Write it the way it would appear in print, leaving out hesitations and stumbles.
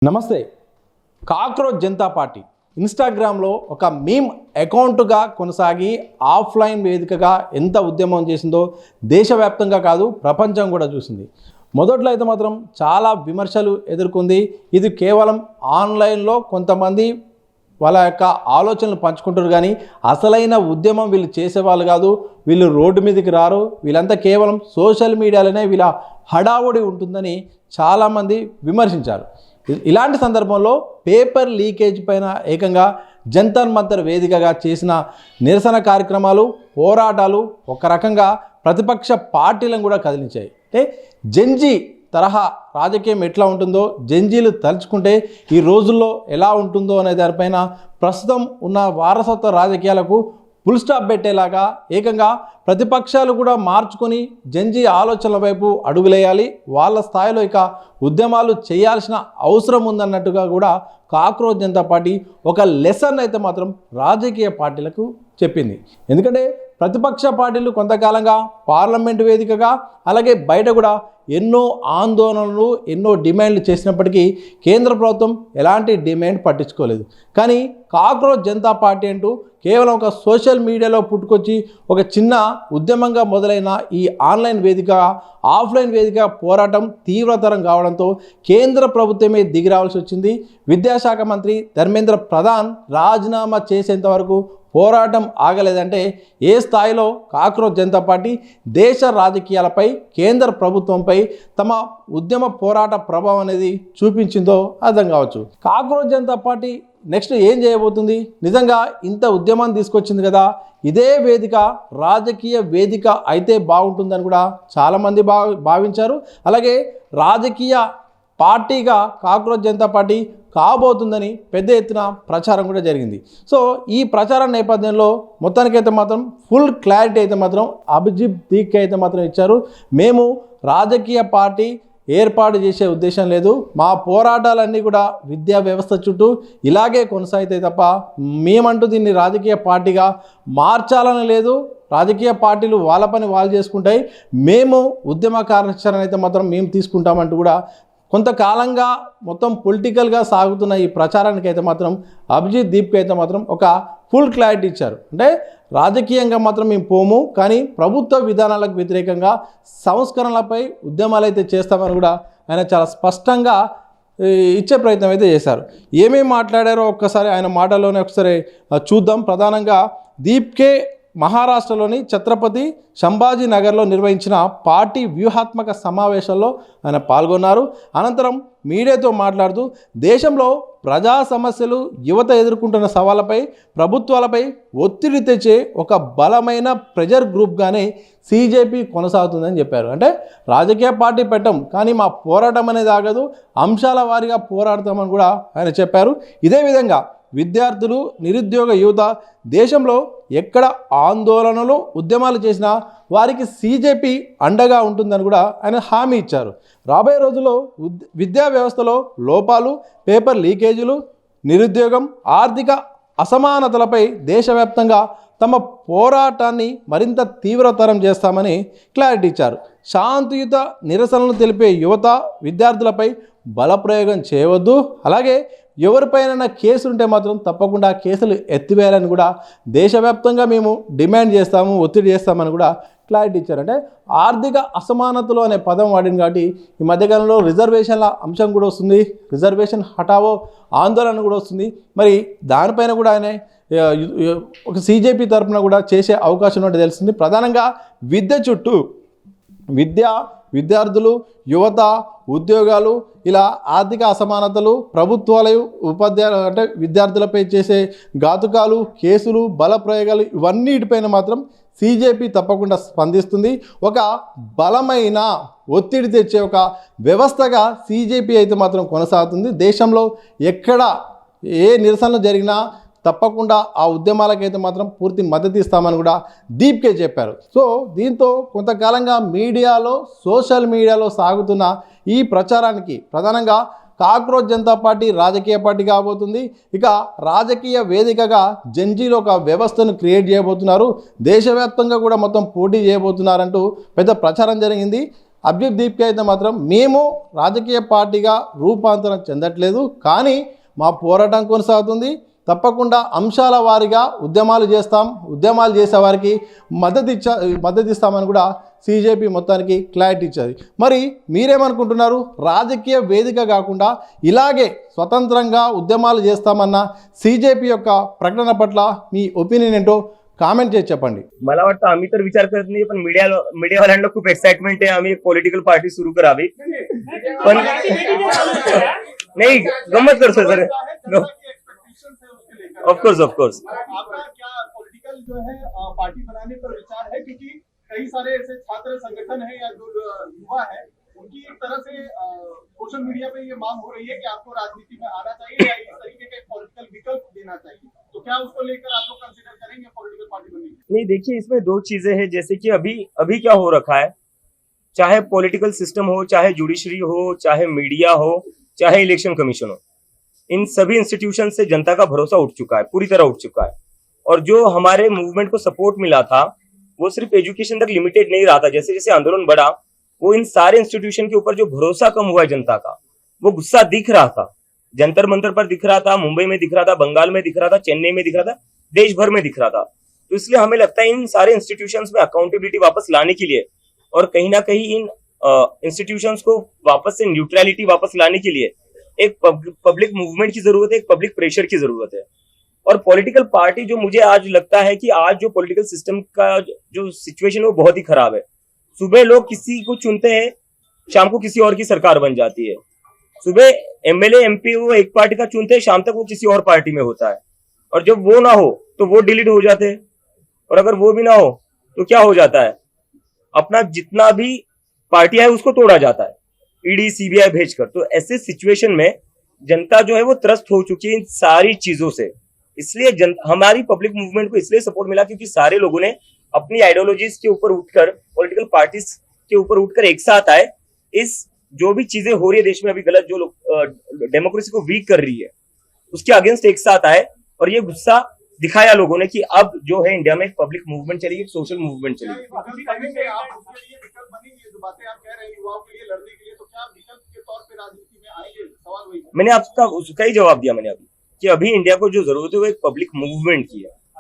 నమస్తే. Cockroach Janata party ఇన్స్టాగ్రామ్లో ఒక మీమ్ అకౌంట్గా కొనసాగి ఆఫ్లైన్ వేదికగా ఎంత ఉద్యమం చేసిందో దేశవ్యాప్తంగా కాదు ప్రపంచం కూడా చూసింది. మొదట్లో అయితే మాత్రం చాలా విమర్శలు ఎదుర్కొంది. ఇది కేవలం ఆన్లైన్లో కొంతమంది వాళ్ళ యొక్క ఆలోచనలు పంచుకుంటారు, కానీ అసలైన ఉద్యమం వీళ్ళు చేసేవాళ్ళు కాదు. వీళ్ళు రోడ్డు మీదకి రారు. వీళ్ళంతా కేవలం సోషల్ మీడియాలోనే వీళ్ళ హడావుడి ఉంటుందని చాలామంది విమర్శించారు. ఇలాంటి సందర్భంలో పేపర్ లీకేజ్ పైన ఏకంగా జంతర్ మంతర్ వేదికగా చేసిన నిరసన కార్యక్రమాలు, పోరాటాలు ఒక రకంగా ప్రతిపక్ష పార్టీలను కూడా కదిలించాయి. అంటే జెన్జీ తరహా రాజకీయం ఎట్లా ఉంటుందో, జెన్జీలు తలుచుకుంటే ఈ రోజుల్లో ఎలా ఉంటుందో అనే దానిపైన ప్రస్తుతం ఉన్న వారసత్వ రాజకీయాలకు ఫుల్ స్టాప్ పెట్టేలాగా ఏకంగా ప్రతిపక్షాలు కూడా మార్చుకొని జెన్జీ ఆలోచనల వైపు అడుగులేయాలి, వాళ్ళ స్థాయిలో ఇక ఉద్యమాలు చేయాల్సిన అవసరం ఉందన్నట్టుగా కూడా కాక్రోచ్ జనతా పార్టీ ఒక లెసన్ అయితే మాత్రం రాజకీయ పార్టీలకు చెప్పింది. ఎందుకంటే ప్రతిపక్ష పార్టీలు కొంతకాలంగా పార్లమెంటు వేదికగా అలాగే బయట కూడా ఎన్నో ఆందోళనలు, ఎన్నో డిమాండ్లు చేసినప్పటికీ కేంద్ర ప్రభుత్వం ఎలాంటి డిమాండ్ పట్టించుకోలేదు. కానీ కాక్రోచ్ జనతా పార్టీ అంటూ కేవలం ఒక సోషల్ మీడియాలో పుట్టుకొచ్చి ఒక చిన్న ఉద్యమంగా మొదలైన ఈ ఆన్లైన్ వేదిక, ఆఫ్లైన్ వేదిక పోరాటం తీవ్రతరం కావడంతో కేంద్ర ప్రభుత్వమే దిగి రావాల్సి వచ్చింది. విద్యాశాఖ మంత్రి ధర్మేంద్ర ప్రధాన్ రాజీనామా చేసేంత వరకు పోరాటం ఆగలేదంటే ఏ స్థాయిలో కాక్రోచ్ జనతా పార్టీ దేశ రాజకీయాలపై, కేంద్ర ప్రభుత్వంపై తమ ఉద్యమ పోరాట ప్రభావం అనేది చూపించిందో అర్థం కావచ్చు. కాక్రోచ్ జనతా పార్టీ నెక్స్ట్ ఏం చేయబోతుంది? నిజంగా ఇంత ఉద్యమాన్ని తీసుకొచ్చింది కదా, ఇదే వేదిక రాజకీయ వేదిక అయితే బాగుంటుందని కూడా చాలామంది భావించారు. అలాగే రాజకీయ పార్టీగా కాక్రోచ్ జనతా పార్టీ కాబోతుందని పెద్ద ఎత్తున ప్రచారం కూడా జరిగింది. సో ఈ ప్రచారం నేపథ్యంలో మొత్తానికైతే మాత్రం ఫుల్ క్లారిటీ అయితే మాత్రం అభిజిత్ దీక్ అయితే మాత్రం ఇచ్చారు. మేము రాజకీయ పార్టీ ఏర్పాటు చేసే ఉద్దేశం లేదు, మా పోరాటాలన్నీ కూడా విద్యా వ్యవస్థ చుట్టూ ఇలాగే కొనసాగుతాయి తప్ప మేమంటూ దీన్ని రాజకీయ పార్టీగా మార్చాలని లేదు. రాజకీయ పార్టీలు వాళ్ళ పని వాళ్ళు చేసుకుంటాయి, మేము ఉద్యమ కార్యాచరణ అయితే మాత్రం మేము తీసుకుంటామంటూ కూడా కొంతకాలంగా మొత్తం పొలిటికల్గా సాగుతున్న ఈ ప్రచారానికి అయితే మాత్రం అభిజిత్ దీప్కి అయితే మాత్రం ఒక ఫుల్ క్లారిటీ ఇచ్చారు. అంటే రాజకీయంగా మాత్రం మేము పోము, కానీ ప్రభుత్వ విధానాలకు వ్యతిరేకంగా సంస్కరణలపై ఉద్యమాలు అయితే చేస్తామని కూడా ఆయన చాలా స్పష్టంగా ఇచ్చే ప్రయత్నం అయితే చేశారు. ఏమేమి మాట్లాడారో ఒక్కసారి ఆయన మాటల్లోనే ఒకసారి చూద్దాం. ప్రధానంగా దీప్కే మహారాష్ట్రలోని ఛత్రపతి సంభాజీ నగర్లో నిర్వహించిన పార్టీ వ్యూహాత్మక సమావేశంలో ఆయన పాల్గొన్నారు. అనంతరం మీడియాతో మాట్లాడుతూ దేశంలో ప్రజా సమస్యలు, యువత ఎదుర్కొంటున్న సవాళ్ళపై ప్రభుత్వాలపై ఒత్తిడి తెచ్చే ఒక బలమైన ప్రెజర్ గ్రూప్గానే సీజేపీ కొనసాగుతుందని చెప్పారు. అంటే రాజకీయ పార్టీ పెట్టం, కానీ మా పోరాటం అనేది ఆగదు, అంశాల వారీగా పోరాడతామని కూడా ఆయన చెప్పారు. ఇదే విధంగా విద్యార్థులు, నిరుద్యోగ యువత దేశంలో ఎక్కడ ఆందోళనలు, ఉద్యమాలు చేసినా వారికి సీజేపీ అండగా ఉంటుందని కూడా ఆయన హామీ ఇచ్చారు. రాబోయే రోజుల్లో విద్యా వ్యవస్థలో లోపాలు, పేపర్ లీకేజీలు, నిరుద్యోగం, ఆర్థిక అసమానతలపై దేశవ్యాప్తంగా తమ పోరాటాన్ని మరింత తీవ్రతరం చేస్తామని క్లారిటీ ఇచ్చారు. శాంతియుత నిరసనలు తెలిపే యువత, విద్యార్థులపై బలప్రయోగం చేయవద్దు, అలాగే ఎవరిపైన కేసులు ఉంటే మాత్రం తప్పకుండా కేసులు ఎత్తివేయాలని కూడా దేశవ్యాప్తంగా మేము డిమాండ్ చేస్తాము, ఒత్తిడి చేస్తామని కూడా క్లారిటీ ఇచ్చారు. అంటే ఆర్థిక అసమానతలు అనే పదం వాడింది కాబట్టి ఈ మధ్యకాలంలో రిజర్వేషన్ల అంశం కూడా వస్తుంది, రిజర్వేషన్ హఠావో ఆందోళన కూడా వస్తుంది. మరి దానిపైన కూడా ఆయన ఒక సీజేపీ తరఫున కూడా చేసే అవకాశం ఉన్నట్టు తెలుస్తుంది. ప్రధానంగా విద్య చుట్టూ విద్యార్థులు, యువత, ఉద్యోగాలు, ఇలా ఆర్థిక అసమానతలు, ప్రభుత్వాలు, ఉపాధ్యాయులు అంటే విద్యార్థులపై చేసే ఘాతుకాలు, కేసులు, బల ప్రయోగాలు, ఇవన్నిటిపైన మాత్రం సీజేపీ తప్పకుండా స్పందిస్తుంది. ఒక బలమైన ఒత్తిడి తెచ్చే ఒక వ్యవస్థగా సీజేపీ అయితే మాత్రం కొనసాగుతుంది. దేశంలో ఎక్కడ ఏ నిరసనలు జరిగినా తప్పకుండా ఆ ఉద్యమాలకైతే మాత్రం పూర్తి మద్దతు ఇస్తామని కూడా దీప్కే చెప్పారు. సో దీంతో కొంతకాలంగా మీడియాలో, సోషల్ మీడియాలో సాగుతున్న ఈ ప్రచారానికి ప్రధానంగా కాక్రోచ్ జనతా పార్టీ రాజకీయ పార్టీ కాబోతుంది. ఇక రాజకీయ వేదికగా జెన్జీలో ఒక వ్యవస్థను క్రియేట్ చేయబోతున్నారు, దేశవ్యాప్తంగా కూడా మొత్తం పోటీ చేయబోతున్నారంటూ పెద్ద ప్రచారం జరిగింది. అబ్జీబ్ దీప్కి అయితే మాత్రం మేము రాజకీయ పార్టీగా రూపాంతరం చెందట్లేదు, కానీ మా పోరాటం కొనసాగుతుంది. తప్పకుండా అంశాల వారీగా ఉద్యమాలు చేస్తాం, ఉద్యమాలు చేసే వారికి మద్దతు ఇస్తామని కూడా సిజేపీ మొత్తానికి క్లారిటీ ఇచ్చేది. మరి మీరేమనుకుంటున్నారు? రాజకీయ వేదిక కాకుండా ఇలాగే స్వతంత్రంగా ఉద్యమాలు చేస్తామన్న సిజేపీ యొక్క ప్రకటన పట్ల మీ ఒపీనియన్ ఏంటో कामेंट చేసి చెప్పండి. मला वाटतं आम्ही तर विचार करत नाही, पण मीडियावाल्यांना खूप एक्साइटमेंट आहे आम्ही एक पॉलिटिकल पार्टी सुरू करावी. पण नाही गंमत करतो सर. ऑफकोर्स आपका क्या पॉलिटिकल जो है पार्टी बनाने पर विचार है? क्योंकि कई सारे ऐसे छात्र संगठन है या जो युवा है उनकी एक तरह से सोशल मीडिया पे ये मांग हो रही है कि आपको राजनीति में आना चाहिए या इस तरीके का पॉलिटिकल विकल्प देना चाहिए, तो क्या उसको लेकर आप लोग कंसीडर करेंगे पॉलिटिकल पार्टी बनने? नहीं, देखिए इसमें दो चीजें हैं. जैसे कि अभी क्या हो रखा है, चाहे पॉलिटिकल सिस्टम हो, चाहे जुडिशरी हो, चाहे मीडिया हो, चाहे इलेक्शन कमीशन हो, इन सभी इंस्टीट्यूशन से जनता का भरोसा उठ चुका है, पूरी तरह उठ चुका है. और जो हमारे मूवमेंट को सपोर्ट मिला था वो सिर्फ एजुकेशन तक लिमिटेड नहीं रहा था. जैसे जैसे आंदोलन बढ़ा, वो इन सारे इंस्टीट्यूशन के ऊपर जो भरोसा कम हुआ है जनता का, वो गुस्सा दिख रहा था. जंतर मंतर पर दिख रहा था, मुंबई में दिख रहा था, बंगाल में दिख रहा था, चेन्नई में दिख रहा था, देश भर में दिख रहा था. तो इसलिए हमें लगता है इन सारे इंस्टीट्यूशंस में अकाउंटेबिलिटी वापस लाने के लिए और कहीं ना कहीं इन इंस्टीट्यूशंस को वापस से न्यूट्रलिटी वापस लाने के लिए एक पब्लिक मूवमेंट की जरूरत है, एक पब्लिक प्रेशर की जरूरत है. और पॉलिटिकल पार्टी जो मुझे आज लगता है कि आज जो पॉलिटिकल सिस्टम का जो सिचुएशन है वो बहुत ही खराब है. सुबह लोग किसी को चुनते हैं, शाम को किसी और की सरकार बन जाती है. सुबह एमएलए एमपी वो एक पार्टी का चुनते हैं, शाम तक वो किसी और पार्टी में होता है. और जब वो ना हो तो वो डिलीट हो जाते हैं. और अगर वो भी ना हो तो क्या हो जाता है, अपना जितना भी पार्टियां है उसको तोड़ा जाता है ईडी सीबीआई भेजकर. तो ऐसे सिचुएशन में जनता जो है वो त्रस्त हो चुकी है इन सारी चीजों से. इसलिए हमारी पब्लिक मूवमेंट को इसलिए सपोर्ट मिला क्योंकि सारे लोगों ने अपनी आइडियोलॉजीज के ऊपर उठकर, पॉलिटिकल पार्टीज के ऊपर उठकर एक साथ आए. इस जो भी चीजें हो रही है देश में अभी गलत, जो लोग डेमोक्रेसी को वीक कर रही है, उसके अगेंस्ट एक साथ आए और ये गुस्सा दिखाया लोगों ने कि अब जो है इंडिया में एक पब्लिक मूवमेंट चलेगी, एक सोशल मूवमेंट चलेगी. मैंने आपका उसका ही जवाब दिया मैंने अभी कि अभी इंडिया को जो जरूरत है वो एक पब्लिक मूवमेंट की है.